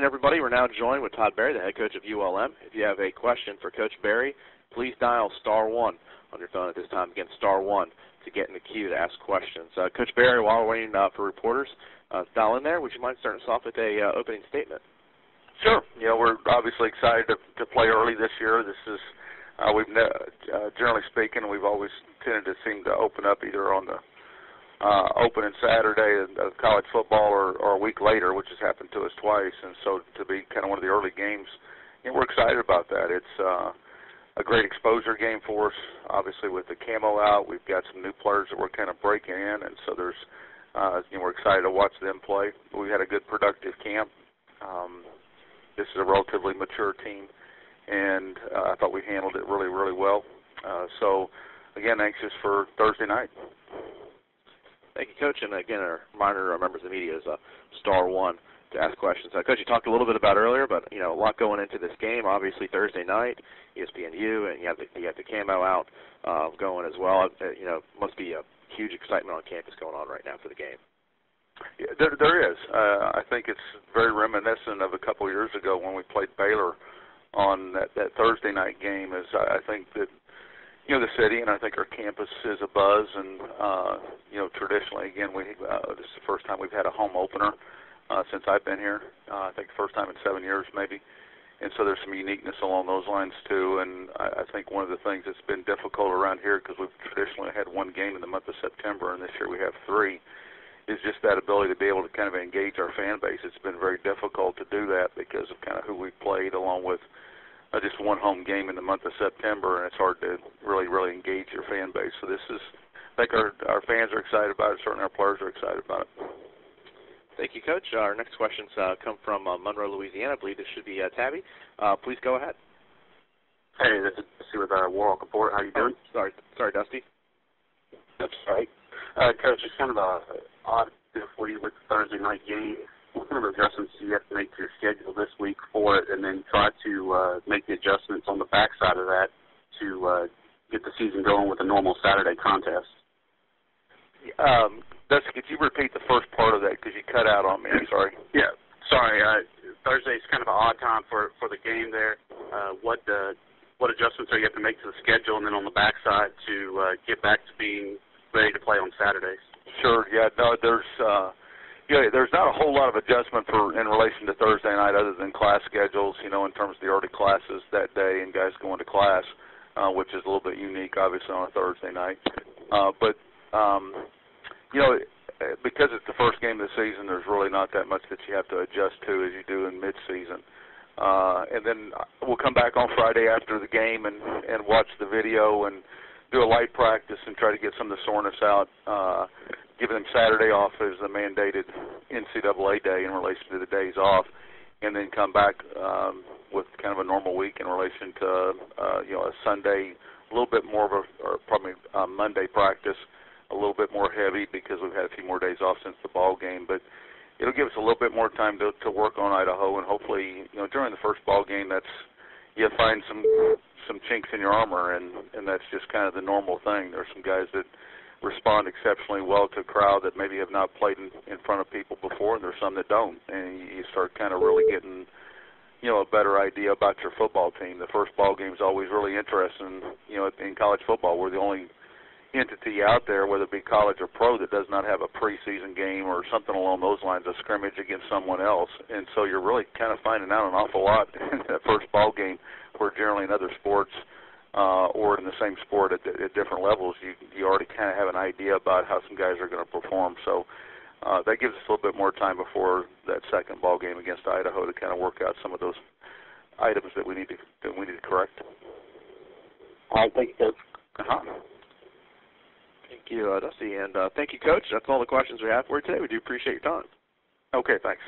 morning, everybody. We're now joined with Todd Berry, the head coach of ULM. If you have a question for Coach Berry, please dial *1 on your phone at this time. Again, *1 to get in the queue to ask questions. Coach Berry, while we're waiting for reporters, dial in there. Would you mind starting us off with a opening statement? Sure. We're obviously excited to play early this year. This is, generally speaking, we've always tended to seem to open up either on the opening Saturday of college football or a week later, which has happened to us twice. And so to be kind of one of the early games, we're excited about that. It's a great exposure game for us. Obviously, with the camo out, we've got some new players that we're kind of breaking in, and so there's, we're excited to watch them play. We had a good, productive camp. This is a relatively mature team, and I thought we handled it really, really well. So, again, anxious for Thursday night. Thank you, Coach. And, again, a reminder to our members of the media is *1 to ask questions. Coach, you talked a little bit about earlier, but, a lot going into this game. Obviously, Thursday night, ESPNU, and you have the camo out going as well. Must be a huge excitement on campus going on right now for the game. Yeah, there is. I think it's very reminiscent of a couple years ago when we played Baylor on that Thursday night game. I think that, the city and I think our campus is abuzz, and, traditionally, again, this is the first time we've had a home opener since I've been here. I think the first time in 7 years maybe. And so there's some uniqueness along those lines, too. And I think one of the things that's been difficult around here, because we've traditionally had one game in the month of September, and this year we have 3, is just that ability to be able to kind of engage our fan base. It's been very difficult to do that because of kind of who we've played, along with just one home game in the month of September, and it's hard to really, really engage your fan base. So this is, I think our fans are excited about it. Certainly our players are excited about it. Thank you, Coach. Our next questions come from Monroe, Louisiana. I believe this should be Tabby. Please go ahead. Hey, this is Dusty with Warhawk Report. How you doing? Sorry, Dusty. That's right. Coach, it's kind of an odd for you with the Thursday night game. What kind of adjustments do you have to make to your schedule this week for it, and then try to make the adjustments on the backside of that to get the season going with a normal Saturday contest? Dusty, could you repeat the first part of that because you cut out on me? I'm sorry. Yeah, sorry. Thursday's kind of an odd time for the game there. What adjustments are you have to make to the schedule, and then on the backside to get back to being ready to play on Saturdays? Sure. Yeah. No, there's not a whole lot of adjustment in relation to Thursday night, other than class schedules. In terms of the early classes that day and guys going to class, which is a little bit unique, obviously, on a Thursday night. Because it's the first game of the season, there's really not that much that you have to adjust to as you do in mid-season. And then we'll come back on Friday after the game and watch the video and do a light practice and try to get some of the soreness out, giving them Saturday off as a mandated NCAA day in relation to the days off, and then come back with kind of a normal week in relation to, a Sunday, a little bit more of probably a Monday practice, a little bit more heavy because we've had a few more days off since the ball game, but it'll give us a little bit more time to work on Idaho, and hopefully, during the first ball game, you find some chinks in your armor, and that's just kind of the normal thing. There's some guys that respond exceptionally well to a crowd that maybe have not played in front of people before, and there's some that don't, and you start kind of really getting, a better idea about your football team. The first ball game is always really interesting. In college football, we're the only entity out there, whether it be college or pro, that does not have a preseason game or something along those lines, a scrimmage against someone else. And so you're really kind of finding out an awful lot in that first ball game, where generally in other sports or in the same sport at different levels, you already kind of have an idea about how some guys are going to perform. So that gives us a little bit more time before that second ball game against Idaho to kind of work out some of those items that we need to correct. All right, thank you, Coach. Thank you, Dusty, and thank you, Coach. That's all the questions we have for you today. We do appreciate your time. Okay, thanks.